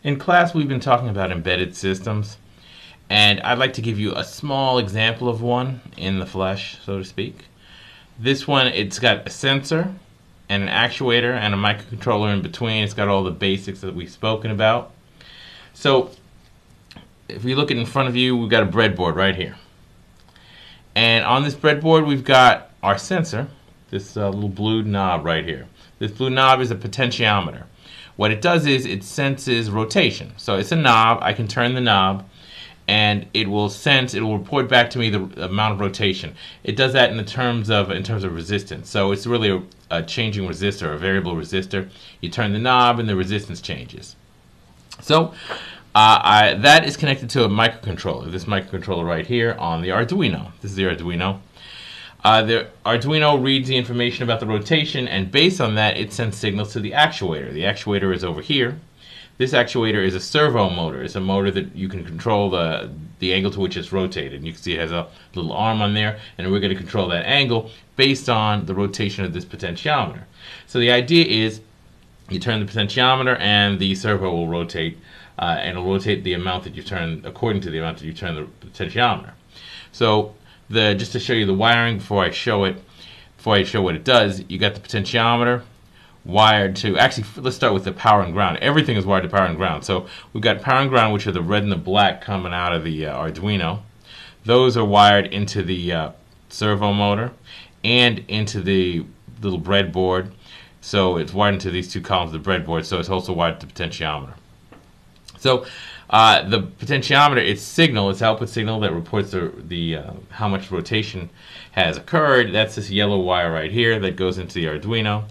In class, we've been talking about embedded systems, and I'd like to give you a small example of one in the flesh, so to speak. This one, it's got a sensor and an actuator and a microcontroller in between. It's got all the basics that we've spoken about. So if we look at in front of you, we've got a breadboard right here. And on this breadboard, we've got our sensor, this little blue knob right here. This blue knob is a potentiometer. What it does is it senses rotation. So it's a knob. I can turn the knob, and it will report back to me the amount of rotation. It does that in terms of resistance. So it's really a changing resistor, a variable resistor. You turn the knob, and the resistance changes. So that is connected to a microcontroller. This microcontroller right here on the Arduino. This is the Arduino. The Arduino reads the information about the rotation, and based on that, it sends signals to the actuator. The actuator is over here. This actuator is a servo motor. It's a motor that you can control the angle to which it's rotated. You can see it has a little arm on there, and we're going to control that angle based on the rotation of this potentiometer. So the idea is you turn the potentiometer, and the servo will rotate, and it'll rotate the amount that you turn according to the amount that you turn the potentiometer. So just to show you the wiring before I show what it does, you got the potentiometer wired to, actually let's start with the power and ground. Everything is wired to power and ground. So we've got power and ground, which are the red and the black coming out of the Arduino. Those are wired into the servo motor and into the little breadboard. So it's wired into these two columns of the breadboard, so it's also wired to the potentiometer. So the potentiometer, it's output signal that reports how much rotation has occurred. That's this yellow wire right here that goes into the Arduino.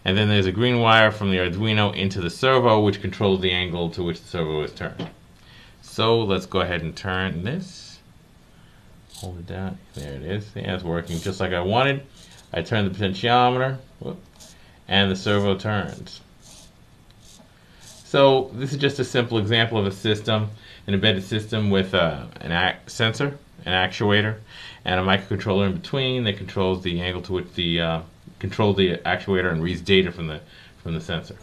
And then there's a green wire from the Arduino into the servo, which controls the angle to which the servo is turned. So let's go ahead and turn this. Hold it down. There it is. Yeah, it's working just like I wanted. I turn the potentiometer, and the servo turns. So this is just a simple example of a system, an embedded system with an sensor, an actuator, and a microcontroller in between that controls the angle to which controls the actuator and reads data from the sensor.